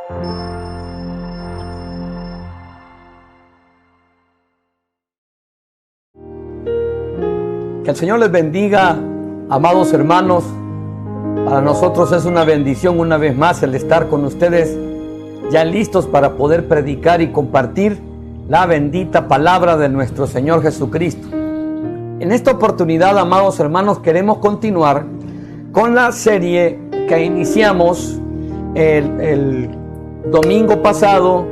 Que el Señor les bendiga, amados hermanos. Para nosotros es una bendición una vez más el estar con ustedes, ya listos para poder predicar y compartir la bendita palabra de nuestro Señor Jesucristo. En esta oportunidad, amados hermanos, queremos continuar con la serie que iniciamos el domingo pasado,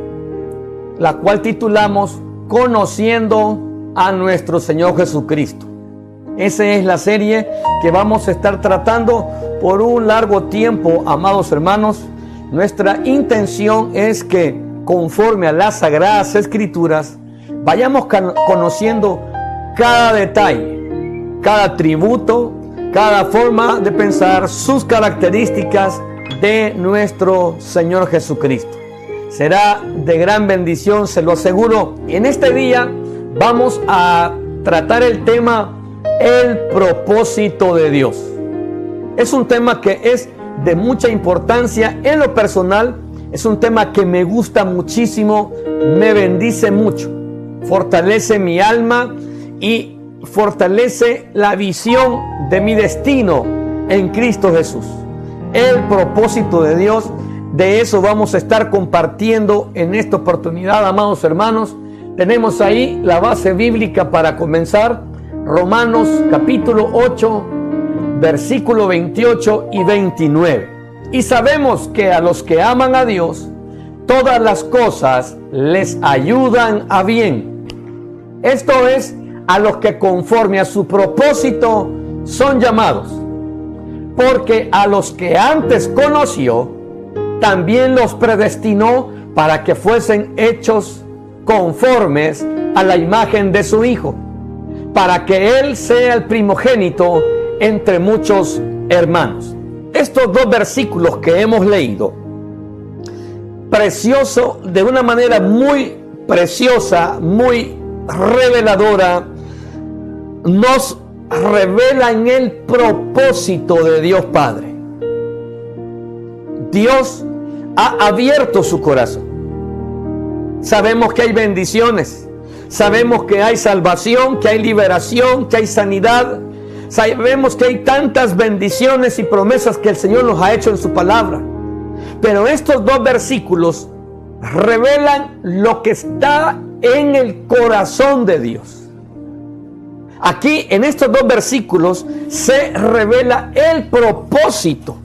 la cual titulamos Conociendo a nuestro Señor Jesucristo. Esa es la serie que vamos a estar tratando por un largo tiempo, amados hermanos. Nuestra intención es que, conforme a las Sagradas Escrituras, vayamos conociendo cada detalle, cada atributo, cada forma de pensar, sus características de nuestro Señor Jesucristo. Será de gran bendición, se lo aseguro. En este día vamos a tratar el tema el propósito de Dios. Es un tema que es de mucha importancia en lo personal. Es un tema que me gusta muchísimo, me bendice mucho, fortalece mi alma y fortalece la visión de mi destino en Cristo Jesús. El propósito de Dios, de eso vamos a estar compartiendo en esta oportunidad, amados hermanos. Tenemos ahí la base bíblica para comenzar. Romanos capítulo 8, versículo 28 y 29. Y sabemos que a los que aman a Dios, todas las cosas les ayudan a bien. Esto es, a los que conforme a su propósito son llamados. Porque a los que antes conoció, también los predestinó para que fuesen hechos conformes a la imagen de su Hijo, para que Él sea el primogénito entre muchos hermanos. Estos dos versículos que hemos leído, precioso, de una manera muy preciosa, muy reveladora, nos revelan el propósito de Dios Padre. Dios ha abierto su corazón. Sabemos que hay bendiciones. Sabemos que hay salvación, que hay liberación, que hay sanidad. Sabemos que hay tantas bendiciones y promesas que el Señor nos ha hecho en su palabra. Pero estos dos versículos revelan lo que está en el corazón de Dios. Aquí, en estos dos versículos, se revela el propósito.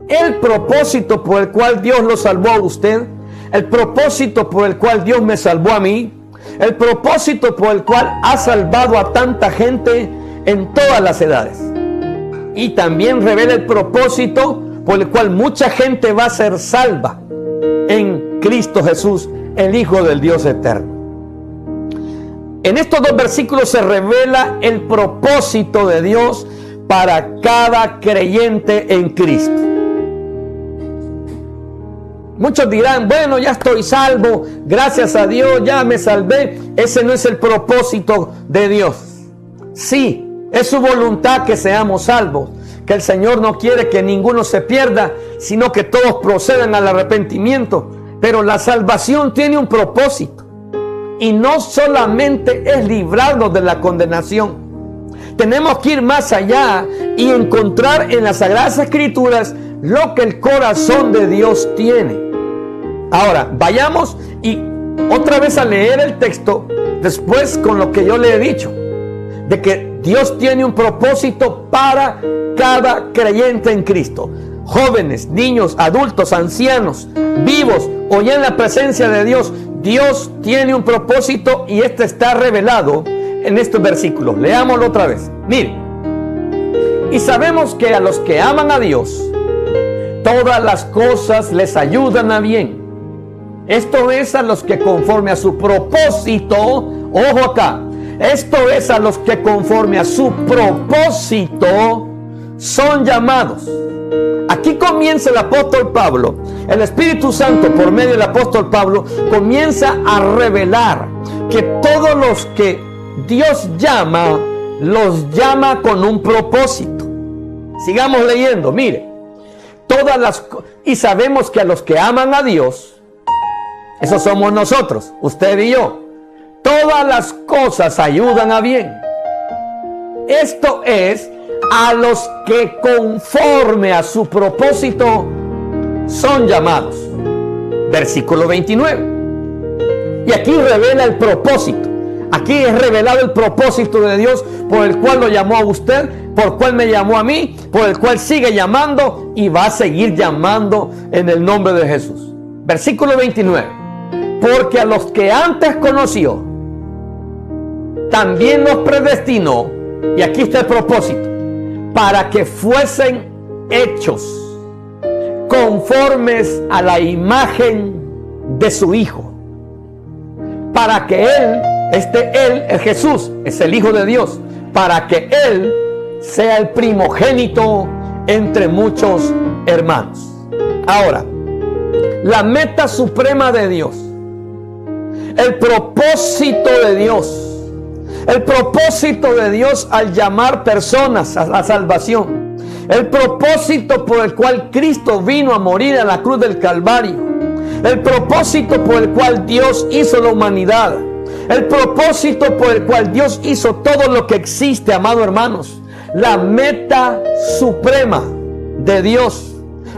El propósito por el cual Dios lo salvó a usted. El propósito por el cual Dios me salvó a mí. El propósito por el cual ha salvado a tanta gente en todas las edades. Y también revela el propósito por el cual mucha gente va a ser salva en Cristo Jesús, el Hijo del Dios eterno. En estos dos versículos se revela el propósito de Dios para cada creyente en Cristo. Muchos dirán, bueno, ya estoy salvo, gracias a Dios, ya me salvé. Ese no es el propósito de Dios. Sí, es su voluntad que seamos salvos, que el Señor no quiere que ninguno se pierda, sino que todos procedan al arrepentimiento. Pero la salvación tiene un propósito, y no solamente es librarnos de la condenación. Tenemos que ir más allá y encontrar en las Sagradas Escrituras lo que el corazón de Dios tiene. Ahora, vayamos y otra vez a leer el texto, después con lo que yo le he dicho, de que Dios tiene un propósito para cada creyente en Cristo. Jóvenes, niños, adultos, ancianos, vivos o ya en la presencia de Dios, Dios tiene un propósito y este está revelado en estos versículos. Leámoslo otra vez. Mire, y sabemos que a los que aman a Dios, todas las cosas les ayudan a bien. Esto es a los que conforme a su propósito, ojo acá, esto es a los que conforme a su propósito son llamados. Aquí comienza el apóstol Pablo, el Espíritu Santo por medio del apóstol Pablo comienza a revelar que todos los que Dios llama, los llama con un propósito. Sigamos leyendo, mire. y sabemos que a los que aman a Dios, esos somos nosotros, usted y yo, todas las cosas ayudan a bien. Esto es, a los que conforme a su propósito son llamados. Versículo 29. Y aquí revela el propósito. Aquí es revelado el propósito de Dios por el cual lo llamó a usted, por el cual me llamó a mí, por el cual sigue llamando y va a seguir llamando en el nombre de Jesús. Versículo 29. Porque a los que antes conoció, también los predestinó, y aquí está el propósito, para que fuesen hechos conformes a la imagen de su Hijo, para que Él, el Jesús, es el Hijo de Dios, para que Él sea el primogénito entre muchos hermanos. Ahora, la meta suprema de Dios, el propósito de Dios, el propósito de Dios al llamar personas a la salvación, el propósito por el cual Cristo vino a morir en la cruz del Calvario, el propósito por el cual Dios hizo la humanidad, el propósito por el cual Dios hizo todo lo que existe, amados hermanos, la meta suprema de Dios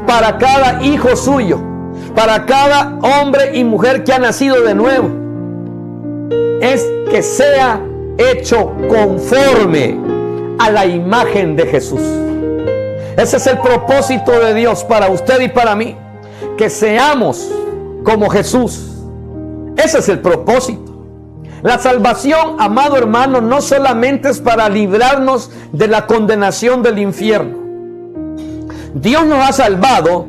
para cada hijo suyo, para cada hombre y mujer que ha nacido de nuevo, es que sea hecho conforme a la imagen de Jesús. Ese es el propósito de Dios para usted y para mí, que seamos como Jesús. Ese es el propósito. La salvación, amado hermano, no solamente es para librarnos de la condenación del infierno. Dios nos ha salvado,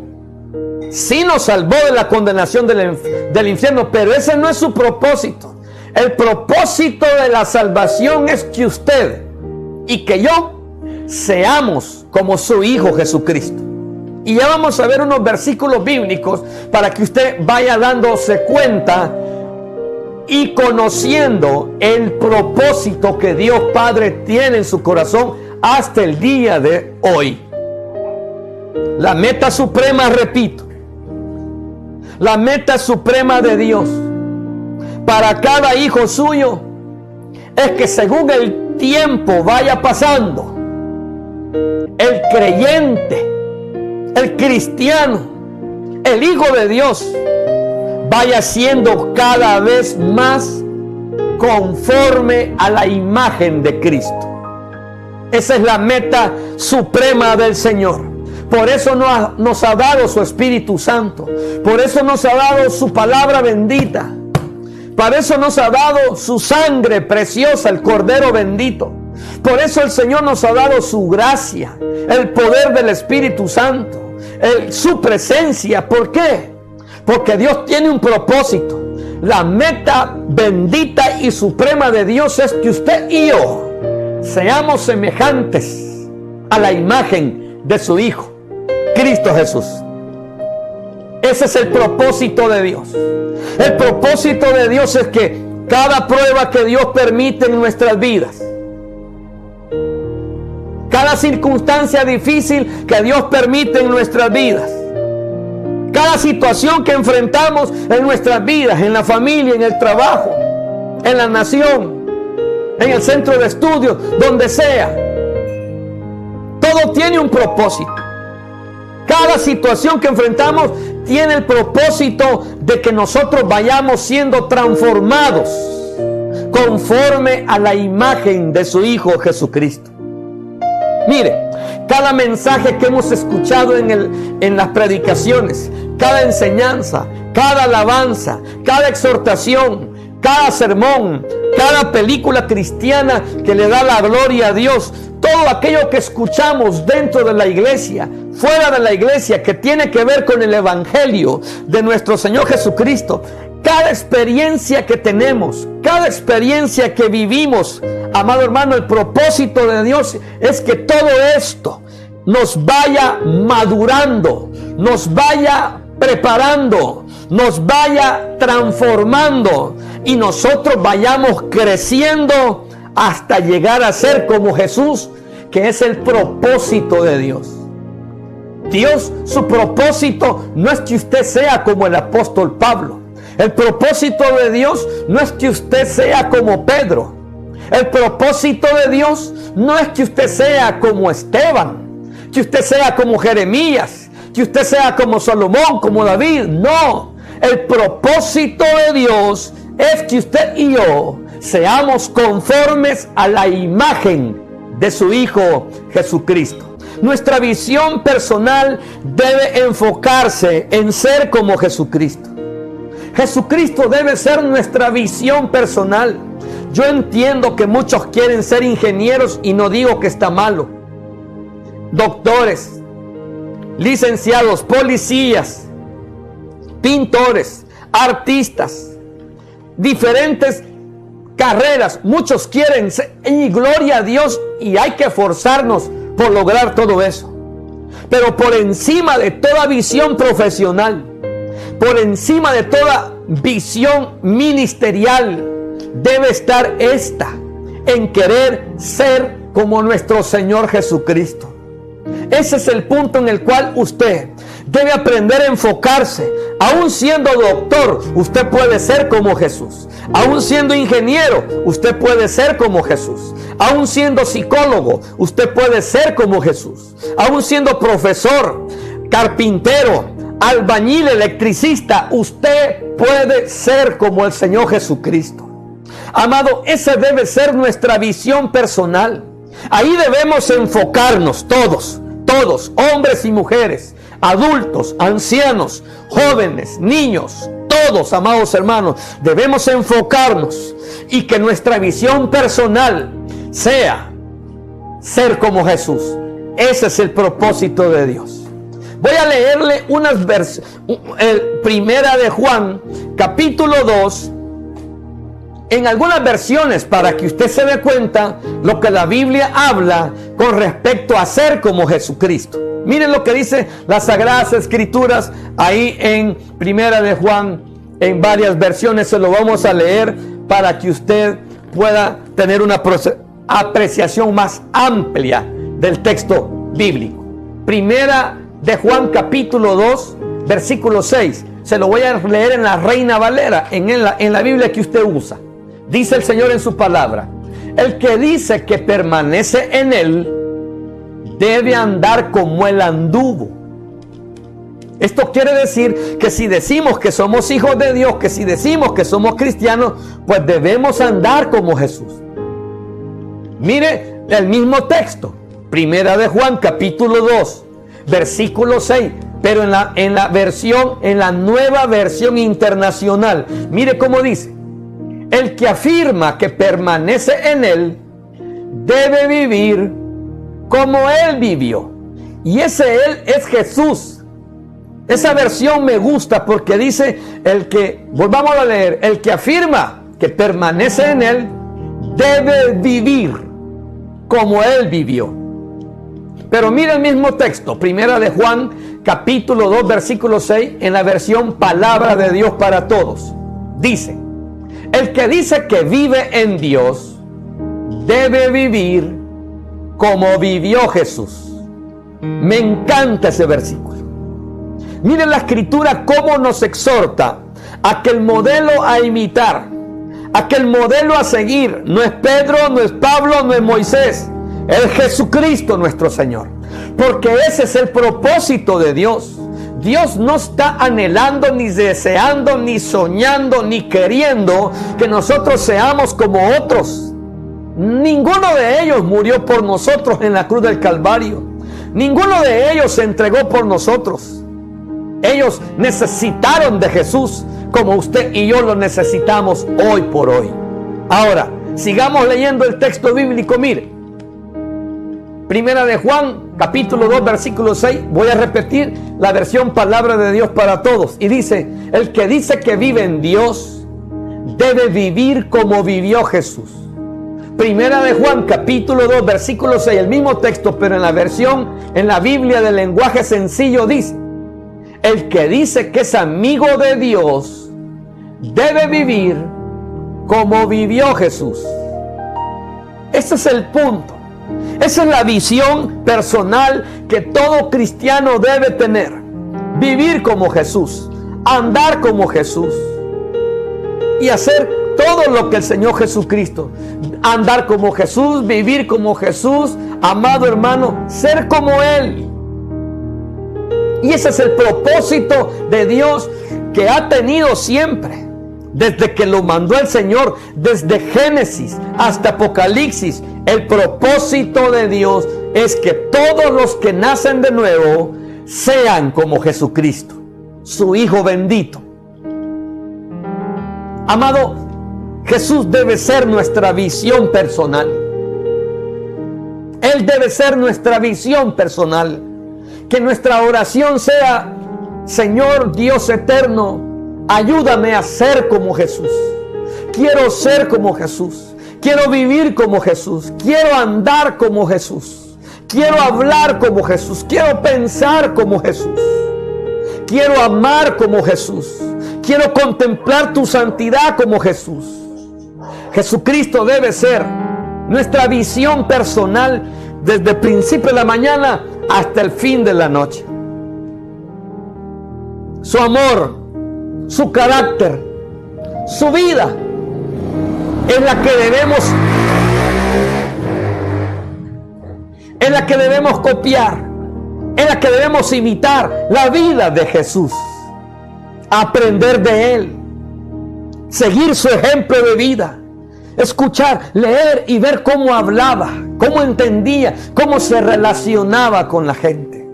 sí nos salvó de la condenación del infierno, pero ese no es su propósito. El propósito de la salvación es que usted y que yo seamos como su Hijo Jesucristo. Y ya vamos a ver unos versículos bíblicos para que usted vaya dándose cuenta y conociendo el propósito que Dios Padre tiene en su corazón hasta el día de hoy. La meta suprema, repito, la meta suprema de Dios para cada hijo suyo es que según el tiempo vaya pasando, el creyente, el cristiano, el Hijo de Dios vaya siendo cada vez más conforme a la imagen de Cristo. Esa es la meta suprema del Señor. Por eso nos ha dado su Espíritu Santo. Por eso nos ha dado su palabra bendita. Por eso nos ha dado su sangre preciosa, el Cordero bendito. Por eso el Señor nos ha dado su gracia, el poder del Espíritu Santo, su presencia. ¿Por qué? Porque Dios tiene un propósito. La meta bendita y suprema de Dios es que usted y yo seamos semejantes a la imagen de su Hijo, Cristo Jesús. Ese es el propósito de Dios. El propósito de Dios es que cada prueba que Dios permite en nuestras vidas, cada circunstancia difícil que Dios permite en nuestras vidas, cada situación que enfrentamos en nuestras vidas, en la familia, en el trabajo, en la nación, en el centro de estudio, donde sea, todo tiene un propósito. Cada situación que enfrentamos tiene el propósito de que nosotros vayamos siendo transformados conforme a la imagen de su Hijo Jesucristo. Mire, cada mensaje que hemos escuchado en las predicaciones, cada enseñanza, cada alabanza, cada exhortación, cada sermón, cada película cristiana que le da la gloria a Dios, todo aquello que escuchamos dentro de la iglesia, fuera de la iglesia, que tiene que ver con el evangelio de nuestro Señor Jesucristo, cada experiencia que tenemos, cada experiencia que vivimos, amado hermano, el propósito de Dios es que todo esto nos vaya madurando, nos vaya preparando, nos vaya transformando y nosotros vayamos creciendo hasta llegar a ser como Jesús, que es el propósito de Dios. Dios, su propósito no es que usted sea como el apóstol Pablo. El propósito de Dios no es que usted sea como Pedro. El propósito de Dios no es que usted sea como Esteban, que usted sea como Jeremías, que usted sea como Salomón, como David. No, el propósito de Dios es que usted y yo seamos conformes a la imagen de su Hijo Jesucristo. Nuestra visión personal debe enfocarse en ser como Jesucristo. Jesucristo debe ser nuestra visión personal. Yo entiendo que muchos quieren ser ingenieros y no digo que está malo. Doctores, licenciados, policías, pintores, artistas, diferentes carreras. Muchos quieren ser, y gloria a Dios, y hay que esforzarnos por lograr todo eso. Pero por encima de toda visión profesional, por encima de toda visión ministerial, debe estar esta, en querer ser como nuestro Señor Jesucristo. Ese es el punto en el cual usted debe aprender a enfocarse. Aún siendo doctor, usted puede ser como Jesús. Aún siendo ingeniero, usted puede ser como Jesús. Aún siendo psicólogo, usted puede ser como Jesús. Aún siendo profesor, carpintero, albañil, electricista, usted puede ser como el Señor Jesucristo. Amado, esa debe ser nuestra visión personal. Ahí debemos enfocarnos todos, hombres y mujeres, adultos, ancianos, jóvenes, niños, todos, amados hermanos, debemos enfocarnos y que nuestra visión personal sea ser como Jesús. Ese es el propósito de Dios. Voy a leerle unas versos. Primera de Juan, capítulo 2. En algunas versiones, para que usted se dé cuenta lo que la Biblia habla con respecto a ser como Jesucristo. Miren lo que dice las Sagradas Escrituras ahí en Primera de Juan. En varias versiones se lo vamos a leer para que usted pueda tener una apreciación más amplia del texto bíblico. Primera de Juan capítulo 2, versículo 6. Se lo voy a leer en la Reina Valera, en la Biblia que usted usa. Dice el Señor en su palabra: el que dice que permanece en Él debe andar como Él anduvo. Esto quiere decir que si decimos que somos hijos de Dios, que si decimos que somos cristianos, pues debemos andar como Jesús. Mire el mismo texto, Primera de Juan capítulo 2, versículo 6, pero en la nueva versión internacional. Mire cómo dice: el que afirma que permanece en Él debe vivir como Él vivió. Y ese Él es Jesús. Esa versión me gusta porque dice volvamos a leer, el que afirma que permanece en Él debe vivir como Él vivió. Pero mira el mismo texto, Primera de Juan capítulo 2 versículo 6, en la versión Palabra de Dios para Todos. Dice: el que dice que vive en Dios debe vivir como vivió Jesús. Me encanta ese versículo. Miren la Escritura cómo nos exhorta a que el modelo a imitar, a que el modelo a seguir, no es Pedro, no es Pablo, no es Moisés, es Jesucristo nuestro Señor. Porque ese es el propósito de Dios. Dios no está anhelando, ni deseando, ni soñando, ni queriendo que nosotros seamos como otros. Ninguno de ellos murió por nosotros en la cruz del Calvario. Ninguno de ellos se entregó por nosotros. Ellos necesitaron de Jesús como usted y yo lo necesitamos hoy por hoy. Ahora, sigamos leyendo el texto bíblico. Mire, Primera de Juan, capítulo 2, versículo 6. Voy a repetir la versión Palabra de Dios para Todos. Y dice: el que dice que vive en Dios debe vivir como vivió Jesús. Primera de Juan, capítulo 2, versículo 6. El mismo texto, pero en la Biblia del lenguaje sencillo dice: el que dice que es amigo de Dios debe vivir como vivió Jesús. Ese es el punto. Esa es la visión personal que todo cristiano debe tener. Vivir como Jesús, andar como Jesús y hacer todo lo que el Señor Jesucristo. Andar como Jesús, vivir como Jesús, amado hermano, ser como Él. Y ese es el propósito de Dios que ha tenido siempre, desde que lo mandó el Señor, desde Génesis hasta Apocalipsis. El propósito de Dios es que todos los que nacen de nuevo sean como Jesucristo, su Hijo bendito. Amado, Jesús debe ser nuestra visión personal. Él debe ser nuestra visión personal. Que nuestra oración sea: Señor Dios eterno, ayúdame a ser como Jesús. Quiero ser como Jesús. Quiero vivir como Jesús. Quiero andar como Jesús. Quiero hablar como Jesús. Quiero pensar como Jesús. Quiero amar como Jesús. Quiero contemplar tu santidad como Jesús. Jesucristo debe ser nuestra visión personal desde el principio de la mañana hasta el fin de la noche. Su amor, su carácter, su vida es la que debemos copiar, es la que debemos imitar, la vida de Jesús, aprender de Él, seguir su ejemplo de vida, escuchar, leer y ver cómo hablaba, cómo entendía, cómo se relacionaba con la gente.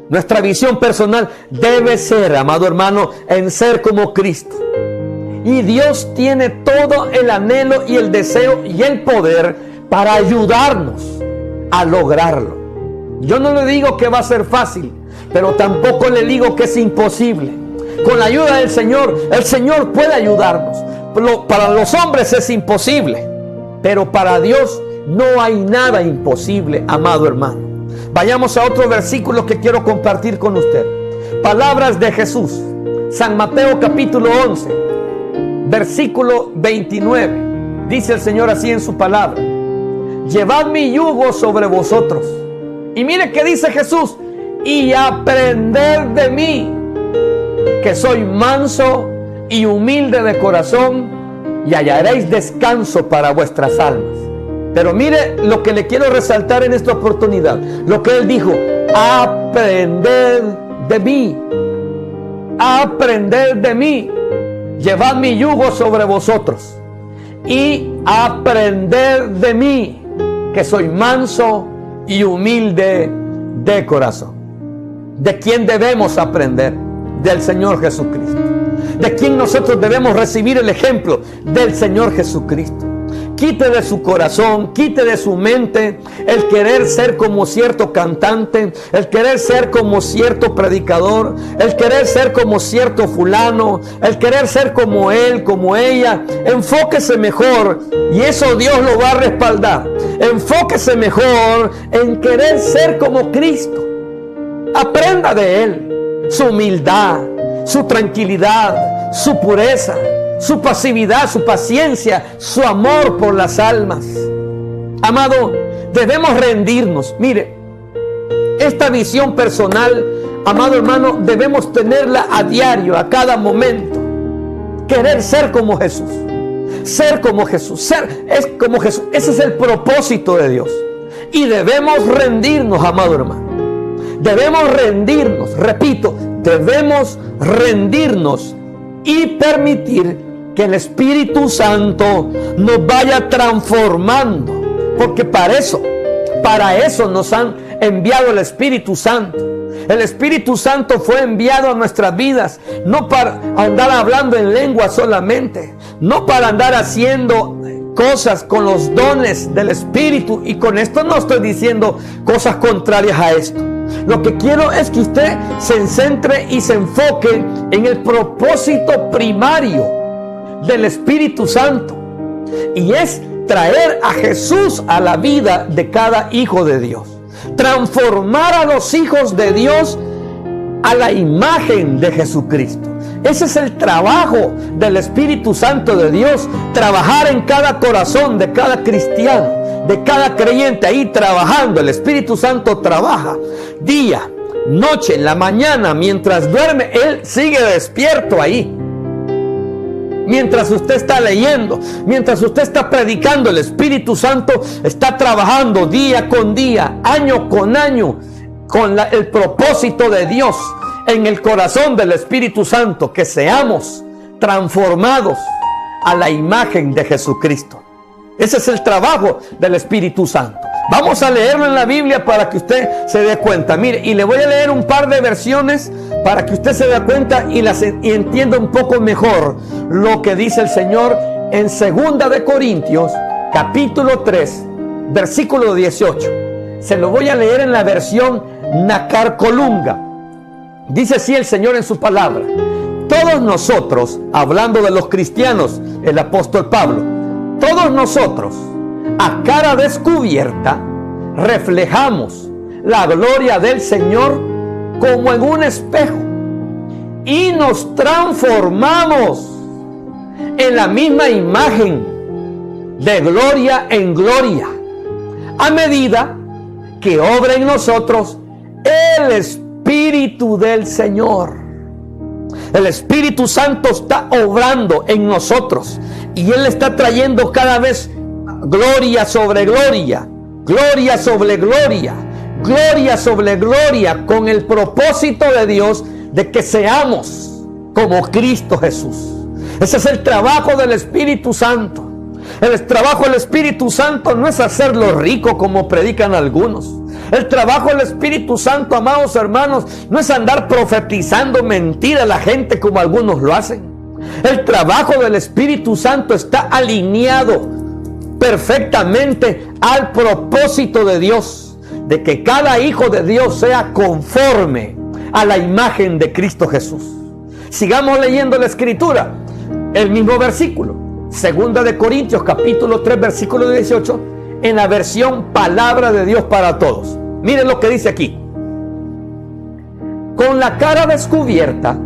Nuestra visión personal debe ser, amado hermano, en ser como Cristo. Y Dios tiene todo el anhelo y el deseo y el poder para ayudarnos a lograrlo. Yo no le digo que va a ser fácil, pero tampoco le digo que es imposible. Con la ayuda del Señor, el Señor puede ayudarnos. Para los hombres es imposible, pero para Dios no hay nada imposible, amado hermano. Vayamos a otro versículo que quiero compartir con usted. Palabras de Jesús, San Mateo capítulo 11, versículo 29. Dice el Señor así en su palabra: llevad mi yugo sobre vosotros. Y mire que dice Jesús: y aprended de mí, que soy manso y humilde de corazón, y hallaréis descanso para vuestras almas. Pero mire lo que le quiero resaltar en esta oportunidad, lo que Él dijo: aprended de mí, aprended de mí, llevad mi yugo sobre vosotros y aprended de mí, que soy manso y humilde de corazón. ¿De quién debemos aprender? Del Señor Jesucristo. ¿De quién nosotros debemos recibir el ejemplo? Del Señor Jesucristo. Quite de su corazón, quite de su mente el querer ser como cierto cantante, el querer ser como cierto predicador, el querer ser como cierto fulano, el querer ser como él, como ella. Enfóquese mejor, y eso Dios lo va a respaldar. Enfóquese mejor en querer ser como Cristo. Aprenda de Él, su humildad, su tranquilidad, su pureza, su pasividad, su paciencia, su amor por las almas. Amado, debemos rendirnos. Mire, esta visión personal, amado hermano, debemos tenerla a diario, a cada momento. Querer ser como Jesús. Ser como Jesús. Ser es como Jesús. Ese es el propósito de Dios. Y debemos rendirnos, amado hermano. Debemos rendirnos, repito, debemos rendirnos y permitir que el Espíritu Santo nos vaya transformando, porque para eso nos han enviado el Espíritu Santo. El Espíritu Santo fue enviado a nuestras vidas, no para andar hablando en lengua solamente, no para andar haciendo cosas con los dones del Espíritu, y con esto no estoy diciendo cosas contrarias a esto. Lo que quiero es que usted se centre y se enfoque en el propósito primario del Espíritu Santo, y es traer a Jesús a la vida de cada hijo de Dios, transformar a los hijos de Dios a la imagen de Jesucristo. Ese es el trabajo del Espíritu Santo de Dios, trabajar en cada corazón de cada cristiano, de cada creyente ahí trabajando. El Espíritu Santo trabaja día, noche, en la mañana, mientras duerme, Él sigue despierto ahí. Mientras usted está leyendo, mientras usted está predicando, el Espíritu Santo está trabajando día con día, año con año, con el propósito de Dios en el corazón del Espíritu Santo, que seamos transformados a la imagen de Jesucristo. Ese es el trabajo del Espíritu Santo. Vamos a leerlo en la Biblia para que usted se dé cuenta. Mire, y le voy a leer un par de versiones para que usted se dé cuenta y entienda un poco mejor lo que dice el Señor en 2 de Corintios, capítulo 3, versículo 18. Se lo voy a leer en la versión Nácar Colunga. Dice así el Señor en su palabra: todos nosotros, hablando de los cristianos, el apóstol Pablo, todos nosotros, a cara descubierta, reflejamos la gloria del Señor como en un espejo, y nos transformamos en la misma imagen, de gloria en gloria, a medida que obra en nosotros el Espíritu del Señor. El Espíritu Santo está obrando en nosotros y Él está trayendo cada vez gloria sobre gloria, gloria sobre gloria, gloria sobre gloria, con el propósito de Dios de que seamos como Cristo Jesús. Ese es el trabajo del Espíritu Santo. El trabajo del Espíritu Santo no es hacerlo rico como predican algunos. El trabajo del Espíritu Santo, amados hermanos, no es andar profetizando mentira a la gente como algunos lo hacen. El trabajo del Espíritu Santo está alineado perfectamente al propósito de Dios, de que cada hijo de Dios sea conforme a la imagen de Cristo Jesús. Sigamos leyendo la Escritura, el mismo versículo, 2 de Corintios capítulo 3 versículo 18, en la versión Palabra de Dios para Todos. Miren lo que dice aquí: con la cara descubierta,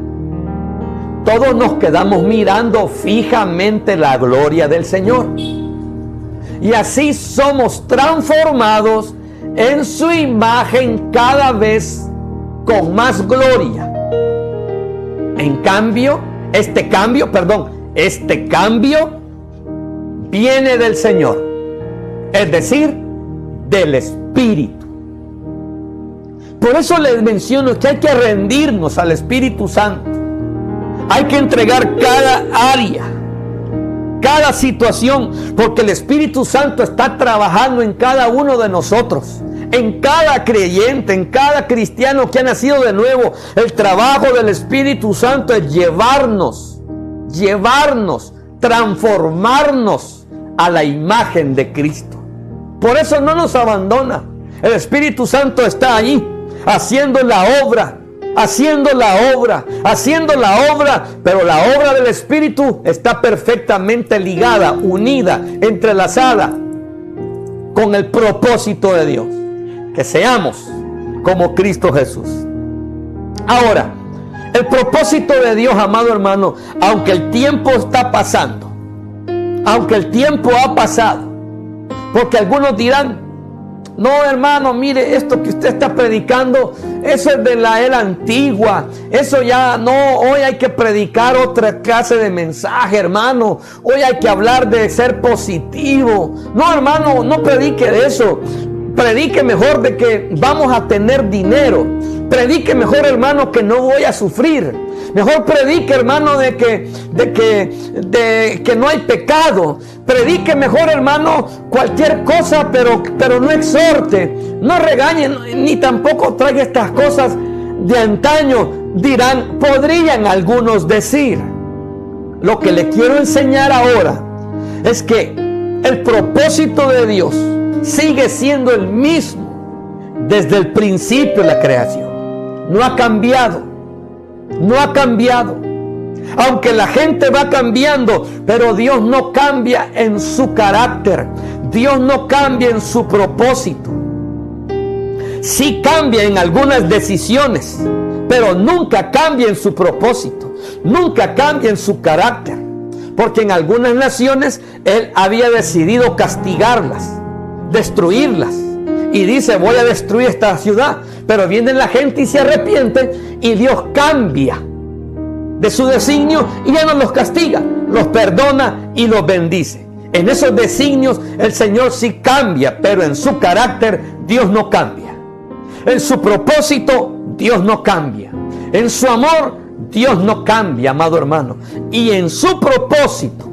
todos nos quedamos mirando fijamente la gloria del Señor, y así somos transformados en su imagen cada vez con más gloria. En cambio, este cambio viene del Señor, es decir, del Espíritu. Por eso les menciono que hay que rendirnos al Espíritu Santo. Hay que entregar cada área, cada situación, porque el Espíritu Santo está trabajando en cada uno de nosotros, en cada creyente, en cada cristiano que ha nacido de nuevo. El trabajo del Espíritu Santo es llevarnos, transformarnos a la imagen de Cristo. Por eso no nos abandona. El Espíritu Santo está allí, haciendo la obra, pero la obra del Espíritu está perfectamente ligada, unida, entrelazada con el propósito de Dios, que seamos como Cristo Jesús. Ahora, el propósito de Dios, amado hermano, aunque el tiempo está pasando, aunque el tiempo ha pasado, porque algunos dirán: no, hermano, mire, esto que usted está predicando, eso es de la era antigua, eso ya no, hoy hay que predicar otra clase de mensaje, hermano, hoy hay que hablar de ser positivo. No, hermano, no predique de eso. Predique mejor de que vamos a tener dinero. Predique mejor, hermano, que no voy a sufrir. Mejor predique, hermano, de que no hay pecado. Predique mejor, hermano, cualquier cosa, pero no exhorte, no regañe, ni tampoco traiga estas cosas de antaño. Dirán, podrían algunos decir. Lo que le quiero enseñar ahora es que el propósito de Dios sigue siendo el mismo desde el principio de la creación. No ha cambiado. Aunque la gente va cambiando, pero Dios no cambia en su carácter. Dios no cambia en su propósito. Sí cambia en algunas decisiones, pero nunca cambia en su propósito. Nunca cambia en su carácter. Porque en algunas naciones Él había decidido castigarlas, destruirlas. Y dice, voy a destruir esta ciudad. Pero viene la gente y se arrepiente y Dios cambia de su designio y ya no los castiga, los perdona y los bendice. En esos designios el Señor sí cambia, pero en su carácter Dios no cambia. En su propósito Dios no cambia. En su amor Dios no cambia, amado hermano. Y en su propósito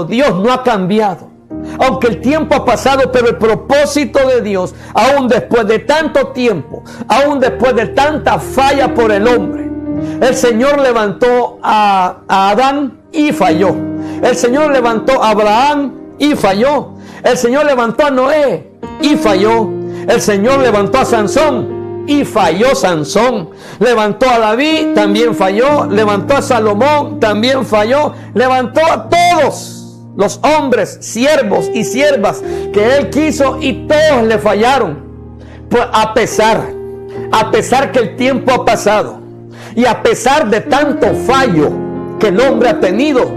Dios no ha cambiado. Aunque el tiempo ha pasado, pero el propósito de Dios, aún después de tanto tiempo, aún después de tanta falla por el hombre, el Señor levantó a Adán y falló. El Señor levantó a Abraham y falló. El Señor levantó a Noé y falló. El Señor levantó a Sansón y falló Sansón. Levantó a David, también falló. Levantó a Salomón, también falló. Levantó a todos los hombres, siervos y siervas que Él quiso y todos le fallaron. Pues a pesar que el tiempo ha pasado y a pesar de tanto fallo que el hombre ha tenido,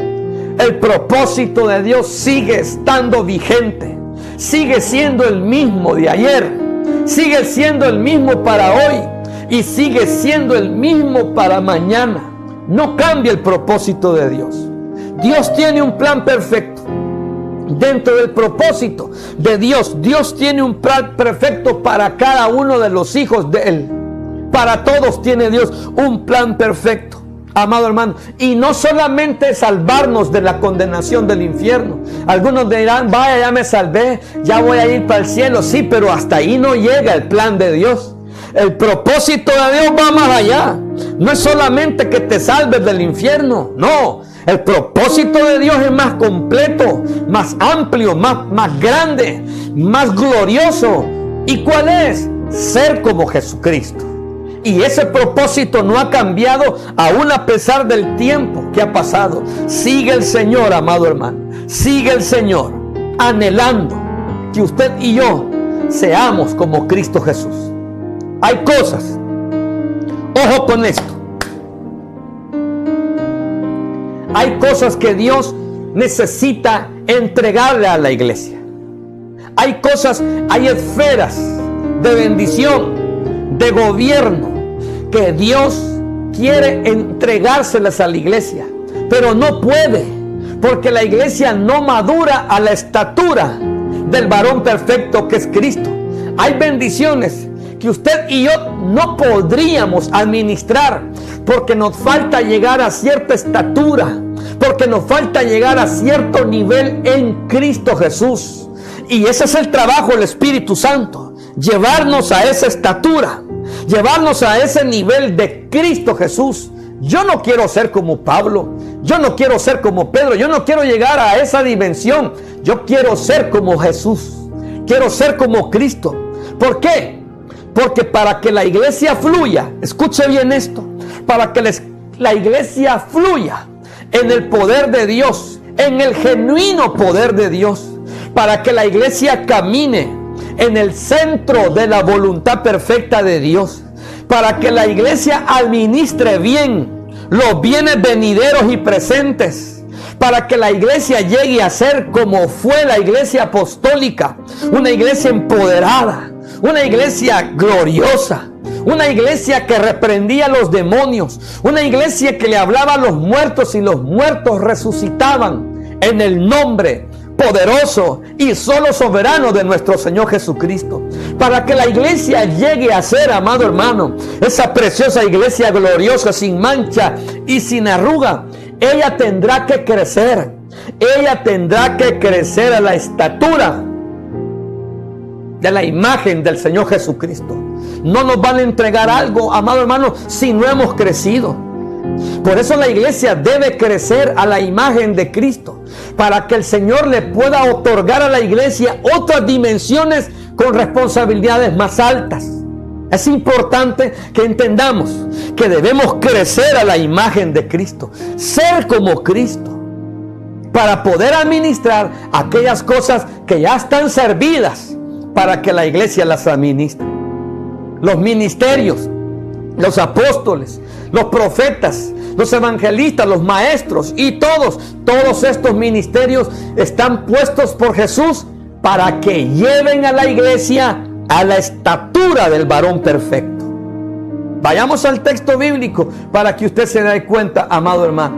el propósito de Dios sigue estando vigente. Sigue siendo el mismo de ayer, sigue siendo el mismo para hoy y sigue siendo el mismo para mañana. No cambia el propósito de Dios. Dios tiene un plan perfecto. Dentro del propósito de Dios, Dios tiene un plan perfecto para cada uno de los hijos de Él. Para todos tiene Dios un plan perfecto, amado hermano. Y no solamente salvarnos de la condenación del infierno. Algunos dirán, vaya, ya me salvé, ya voy a ir para el cielo. Sí, pero hasta ahí no llega el plan de Dios. El propósito de Dios va más allá. No es solamente que te salves del infierno, no. El propósito de Dios es más completo, más amplio, más grande, más glorioso. ¿Y cuál es? Ser como Jesucristo. Y ese propósito no ha cambiado aún a pesar del tiempo que ha pasado. Sigue el Señor, amado hermano. Sigue el Señor anhelando que usted y yo seamos como Cristo Jesús. Hay cosas, ojo con esto, hay cosas que Dios necesita entregarle a la iglesia. Hay cosas, hay esferas de bendición, de gobierno, que Dios quiere entregárselas a la iglesia, pero no puede, porque la iglesia no madura a la estatura del varón perfecto que es Cristo. Hay bendiciones que usted y yo no podríamos administrar porque nos falta llegar a cierta estatura, porque nos falta llegar a cierto nivel en Cristo Jesús. Y ese es el trabajo del Espíritu Santo, llevarnos a esa estatura, llevarnos a ese nivel de Cristo Jesús. Yo no quiero ser como Pablo, yo no quiero ser como Pedro, yo no quiero llegar a esa dimensión. Yo quiero ser como Jesús, quiero ser como Cristo. ¿Por qué? Porque para que la iglesia fluya, escuche bien esto, para que la iglesia fluya en el poder de Dios, en el genuino poder de Dios, para que la iglesia camine en el centro de la voluntad perfecta de Dios, para que la iglesia administre bien los bienes venideros y presentes, para que la iglesia llegue a ser como fue la iglesia apostólica, una iglesia empoderada, una iglesia gloriosa, una iglesia que reprendía a los demonios, una iglesia que le hablaba a los muertos y los muertos resucitaban en el nombre poderoso y solo soberano de nuestro Señor Jesucristo. Para que la iglesia llegue a ser, amado hermano, esa preciosa iglesia gloriosa, sin mancha y sin arruga, ella tendrá que crecer. Ella tendrá que crecer a la estatura de la imagen del Señor Jesucristo. No nos van a entregar algo, amado hermano, si no hemos crecido. Por eso la iglesia debe crecer a la imagen de Cristo, para que el Señor le pueda otorgar a la iglesia otras dimensiones con responsabilidades más altas. Es importante que entendamos que debemos crecer a la imagen de Cristo, ser como Cristo, para poder administrar aquellas cosas que ya están servidas para que la iglesia las administre. Los ministerios, los apóstoles, los profetas, los evangelistas, los maestros y todos estos ministerios están puestos por Jesús para que lleven a la iglesia a la estatura del varón perfecto. Vayamos al texto bíblico para que usted se dé cuenta, amado hermano.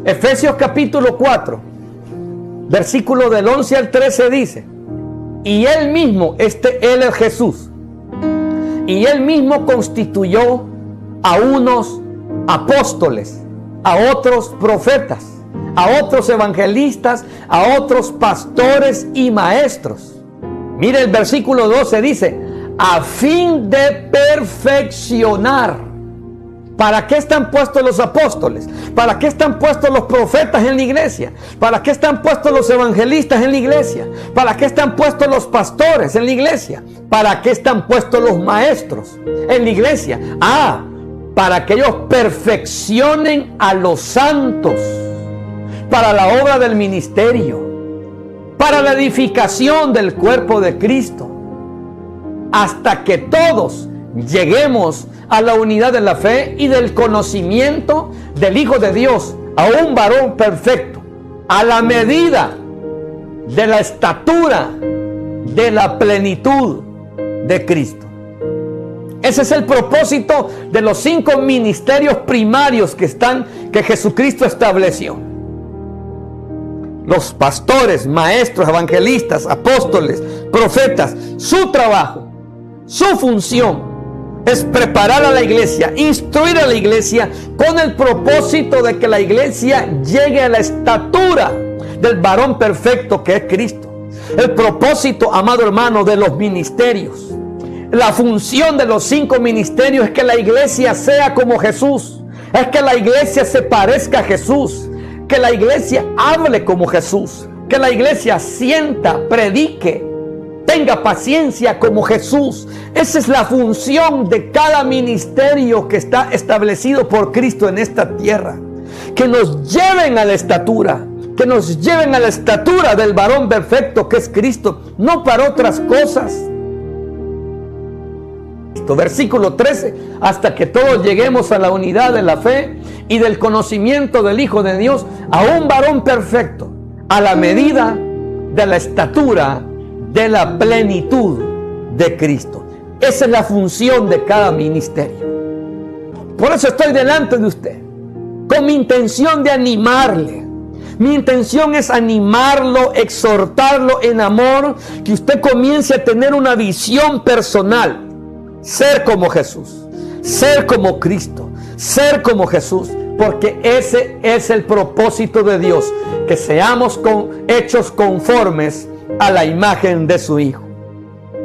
Efesios capítulo 4, versículo del 11 al 13 dice: y él mismo, él es Jesús, y él mismo constituyó a unos apóstoles, a otros profetas, a otros evangelistas, a otros pastores y maestros. Mire el versículo 12 dice: a fin de perfeccionar. ¿Para qué están puestos los apóstoles? ¿Para qué están puestos los profetas en la iglesia? ¿Para qué están puestos los evangelistas en la iglesia? ¿Para qué están puestos los pastores en la iglesia? ¿Para qué están puestos los maestros en la iglesia? Para que ellos perfeccionen a los santos para la obra del ministerio, para la edificación del cuerpo de Cristo, hasta que todos lleguemos a la unidad de la fe y del conocimiento del Hijo de Dios, a un varón perfecto, a la medida de la estatura de la plenitud de Cristo. Ese es el propósito de los 5 ministerios primarios que Jesucristo estableció. Los pastores, maestros, evangelistas, apóstoles, profetas, su trabajo, su función es preparar a la iglesia, instruir a la iglesia con el propósito de que la iglesia llegue a la estatura del varón perfecto que es Cristo. El propósito, amado hermano, de los ministerios, la función de los 5 ministerios es que la iglesia sea como Jesús, es que la iglesia se parezca a Jesús, que la iglesia hable como Jesús, que la iglesia sienta, predique, tenga paciencia como Jesús. Esa es la función de cada ministerio que está establecido por Cristo en esta tierra. Que nos lleven a la estatura, que nos lleven a la estatura del varón perfecto que es Cristo, no para otras cosas. Versículo 13: hasta que todos lleguemos a la unidad de la fe y del conocimiento del Hijo de Dios, a un varón perfecto, a la medida de la estatura de la plenitud de Cristo. Esa es la función de cada ministerio. Por eso estoy delante de usted, con mi intención de animarle. Mi intención es animarlo, exhortarlo en amor, que usted comience a tener una visión personal. Ser como Jesús, ser como Cristo, ser como Jesús, porque ese es el propósito de Dios, que seamos hechos conformes a la imagen de su Hijo.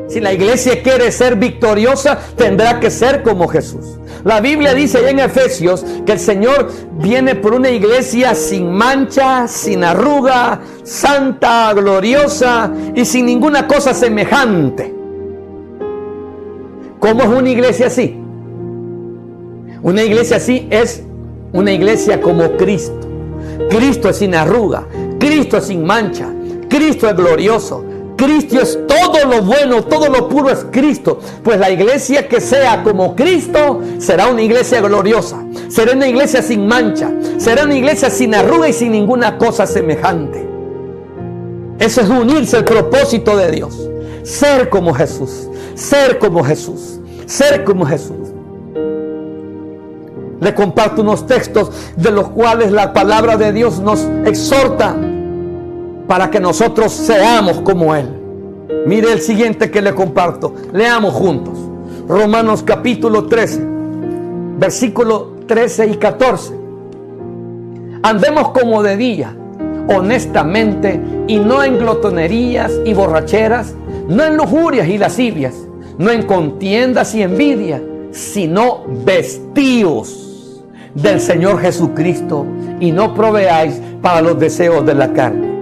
Si la iglesia quiere ser victoriosa, tendrá que ser como Jesús. La Biblia dice allá en Efesios que el Señor viene por una iglesia sin mancha, sin arruga, santa, gloriosa y sin ninguna cosa semejante. ¿Cómo es una iglesia así? Una iglesia así es una iglesia como Cristo. Cristo es sin arruga, Cristo es sin mancha, Cristo es glorioso, Cristo es todo lo bueno, todo lo puro es Cristo. Pues la iglesia que sea como Cristo será una iglesia gloriosa, será una iglesia sin mancha, será una iglesia sin arruga y sin ninguna cosa semejante. Eso es unirse al propósito de Dios. Ser como Jesús, ser como Jesús, ser como Jesús. Le comparto unos textos de los cuales la palabra de Dios nos exhorta para que nosotros seamos como Él. Mire el siguiente que le comparto. Leamos juntos. Romanos capítulo 13, versículos 13 y 14. Andemos como de día, honestamente, y no en glotonerías y borracheras, no en lujurias y lascivias, no en contiendas y envidia, sino vestíos del Señor Jesucristo y no proveáis para los deseos de la carne.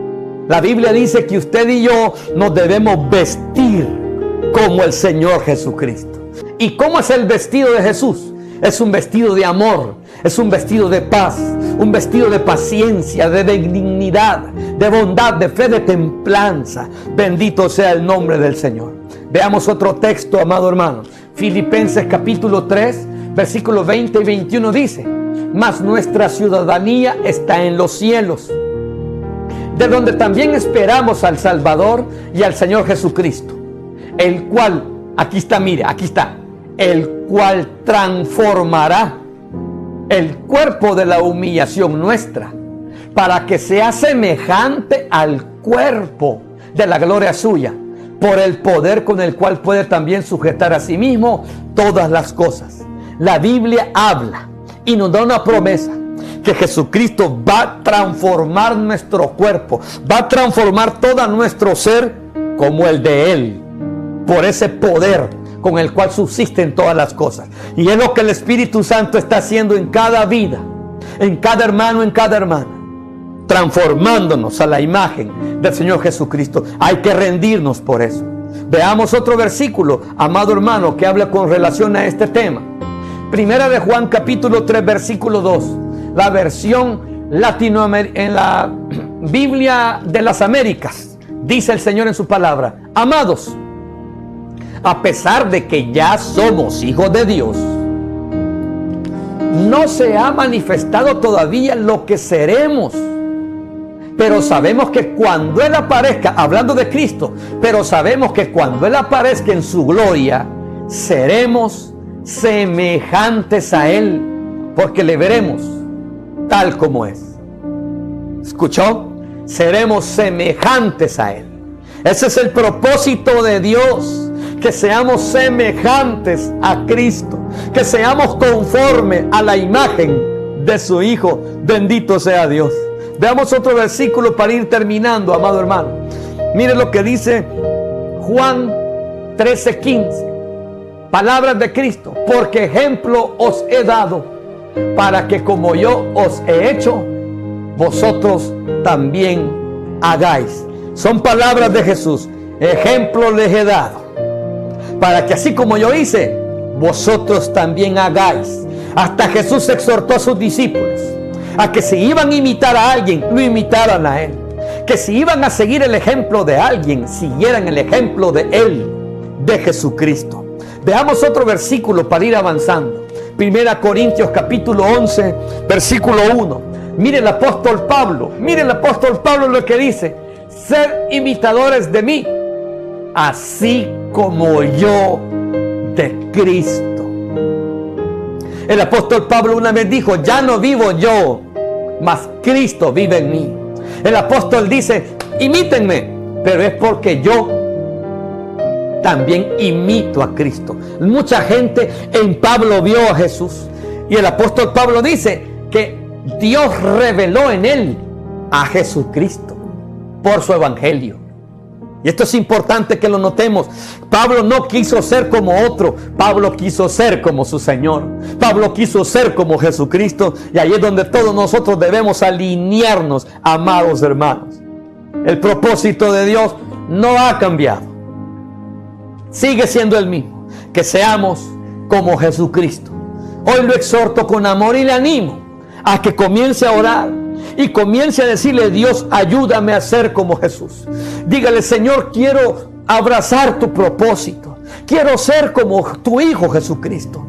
La Biblia dice que usted y yo nos debemos vestir como el Señor Jesucristo. ¿Y cómo es el vestido de Jesús? Es un vestido de amor, es un vestido de paz, un vestido de paciencia, de benignidad, de bondad, de fe, de templanza. Bendito sea el nombre del Señor. Veamos otro texto, amado hermano. Filipenses capítulo 3, versículos 20 y 21 dice: mas nuestra ciudadanía está en los cielos, de donde también esperamos al Salvador y al Señor Jesucristo, el cual, aquí está, mire, aquí está, el cual transformará el cuerpo de la humillación nuestra para que sea semejante al cuerpo de la gloria suya, por el poder con el cual puede también sujetar a sí mismo todas las cosas. La Biblia habla y nos da una promesa, que Jesucristo va a transformar nuestro cuerpo, va a transformar todo nuestro ser como el de Él, por ese poder con el cual subsisten todas las cosas. Y es lo que el Espíritu Santo está haciendo en cada vida, en cada hermano, en cada hermana, transformándonos a la imagen del Señor Jesucristo. Hay que rendirnos por eso. Veamos otro versículo, amado hermano, que habla con relación a este tema. Primera de Juan capítulo 3 versículo 2, la versión latinoamericana, en la Biblia de las Américas, dice el Señor en su palabra: amados, a pesar de que ya somos hijos de Dios, no se ha manifestado todavía lo que seremos. Pero sabemos que cuando Él aparezca, hablando de Cristo, pero sabemos que cuando Él aparezca en su gloria, seremos semejantes a Él, porque le veremos tal como es. ¿Escuchó? Seremos semejantes a Él. Ese es el propósito de Dios, que seamos semejantes a Cristo, que seamos conforme a la imagen de su Hijo. Bendito sea Dios. Veamos otro versículo para ir terminando, amado hermano. Mire lo que dice Juan 13:15. Palabras de Cristo: porque ejemplo os he dado, para que como yo os he hecho, vosotros también hagáis. Son palabras de Jesús. Ejemplo les he dado, para que así como yo hice, vosotros también hagáis. Hasta Jesús exhortó a sus discípulos a que si iban a imitar a alguien, lo imitaran a Él. Que si iban a seguir el ejemplo de alguien, siguieran el ejemplo de Él, de Jesucristo. Veamos otro versículo para ir avanzando. Primera Corintios capítulo 11, versículo 1. Mire el apóstol Pablo lo que dice: ser imitadores de mí, así como yo de Cristo. El apóstol Pablo una vez dijo: ya no vivo yo, mas Cristo vive en mí. El apóstol dice: imítenme, pero es porque yo también imito a Cristo. Mucha gente en Pablo vio a Jesús, y el apóstol Pablo dice que Dios reveló en él a Jesucristo por su evangelio. Y esto es importante que lo notemos. Pablo no quiso ser como otro. Pablo quiso ser como su Señor. Pablo quiso ser como Jesucristo. Y ahí es donde todos nosotros debemos alinearnos, amados hermanos. El propósito de Dios no ha cambiado. Sigue siendo el mismo. Que seamos como Jesucristo. Hoy lo exhorto con amor y le animo a que comience a orar y comience a decirle: Dios, ayúdame a ser como Jesús. Dígale: Señor, quiero abrazar tu propósito. Quiero ser como tu Hijo Jesucristo.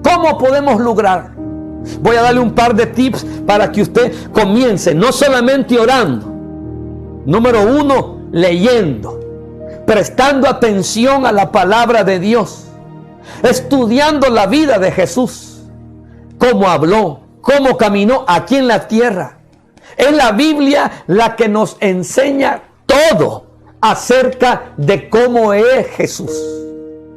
¿Cómo podemos lograr? Voy a darle un par de tips para que usted comience, no solamente orando. Número 1, leyendo, prestando atención a la palabra de Dios, estudiando la vida de Jesús, cómo habló, cómo caminó aquí en la tierra. Es la Biblia la que nos enseña todo acerca de cómo es Jesús.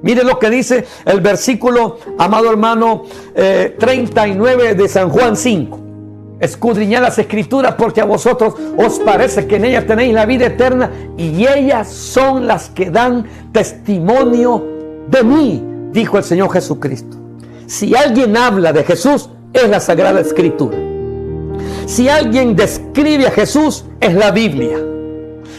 Mire lo que dice el versículo, amado hermano, 39 de San Juan 5. Escudriñad las Escrituras, porque a vosotros os parece que en ellas tenéis la vida eterna, y ellas son las que dan testimonio de mí, dijo el Señor Jesucristo. Si alguien habla de Jesús, es la Sagrada Escritura. Si alguien describe a Jesús, es la Biblia.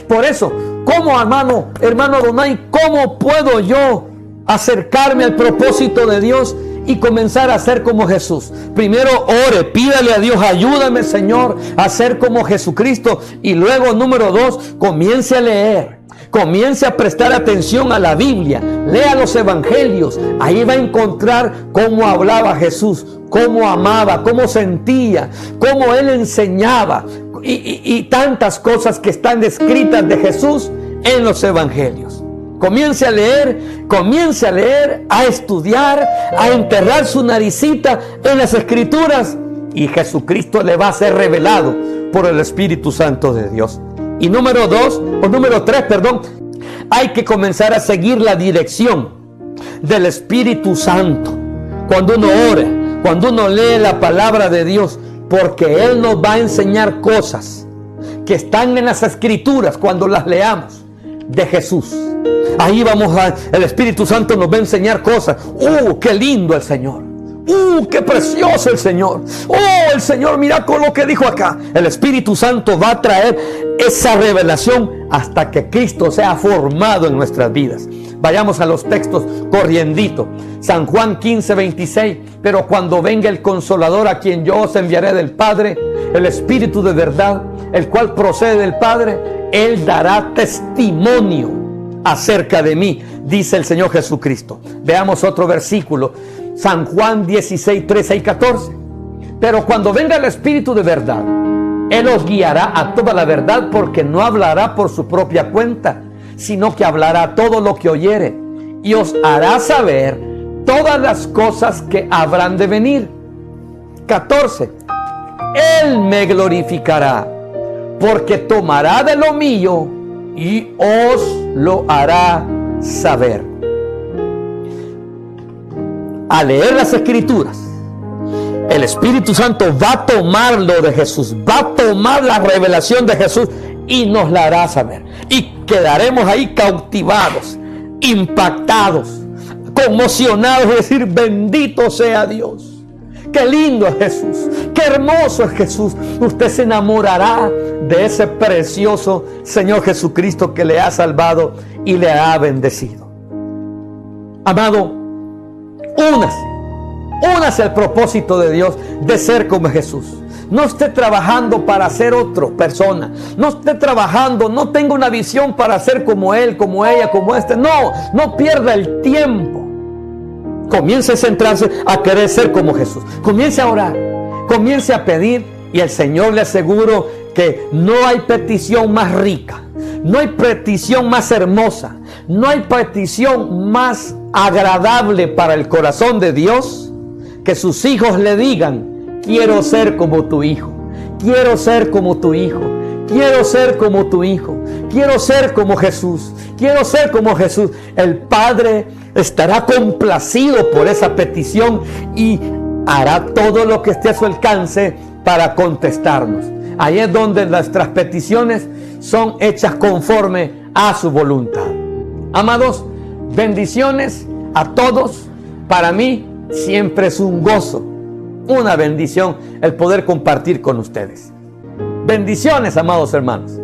Por eso, ¿cómo, hermano Donay, cómo puedo yo acercarme al propósito de Dios y comenzar a ser como Jesús? Primero ore, pídale a Dios: ayúdame, Señor, a ser como Jesucristo. Y luego, número 2, comience a leer. Comience a prestar atención a la Biblia. Lea los evangelios. Ahí va a encontrar cómo hablaba Jesús, cómo amaba, cómo sentía, cómo Él enseñaba. y tantas cosas que están descritas de Jesús en los evangelios. Comience a leer, a estudiar, a enterrar su naricita en las escrituras, y Jesucristo le va a ser revelado por el Espíritu Santo de Dios. Y número 3, hay que comenzar a seguir la dirección del Espíritu Santo cuando uno ora, cuando uno lee la palabra de Dios, porque Él nos va a enseñar cosas que están en las escrituras cuando las leamos de Jesús. Ahí el Espíritu Santo nos va a enseñar cosas. ¡Qué lindo el Señor! ¡Qué precioso el Señor! El Señor, mira con lo que dijo acá. El Espíritu Santo va a traer esa revelación hasta que Cristo sea formado en nuestras vidas. Vayamos a los textos corriendito. San Juan 15:26. Pero cuando venga el Consolador, a quien yo os enviaré del Padre, el Espíritu de verdad, el cual procede del Padre, Él dará testimonio acerca de mí, dice el Señor Jesucristo. Veamos otro versículo. San Juan 16:13 y 14. Pero cuando venga el Espíritu de verdad, Él os guiará a toda la verdad, porque no hablará por su propia cuenta, sino que hablará todo lo que oyere, y os hará saber todas las cosas que habrán de venir. 14. Él me glorificará, porque tomará de lo mío y os lo hará saber. Al leer las escrituras, el Espíritu Santo va a tomar lo de Jesús, va a tomar la revelación de Jesús y nos la hará saber. Y quedaremos ahí cautivados, impactados, conmocionados, es decir, bendito sea Dios. Qué lindo es Jesús, qué hermoso es Jesús. Usted se enamorará de ese precioso Señor Jesucristo que le ha salvado y le ha bendecido. Amado, únase al propósito de Dios de ser como Jesús. No esté trabajando para ser otra persona. No esté trabajando, no tenga una visión para ser como él, como ella, como este. No pierda el tiempo. Comience a centrarse a querer ser como Jesús. Comience a orar, comience a pedir, y el Señor le aseguro que no hay petición más rica, no hay petición más hermosa, no hay petición más agradable para el corazón de Dios que sus hijos le digan: quiero ser como tu hijo, quiero ser como tu hijo, quiero ser como tu hijo, quiero ser como Jesús, quiero ser como Jesús. El Padre estará complacido por esa petición y hará todo lo que esté a su alcance para contestarnos. Ahí es donde nuestras peticiones son hechas conforme a su voluntad. Amados, bendiciones a todos. Para mí siempre es un gozo, una bendición el poder compartir con ustedes. Bendiciones, amados hermanos.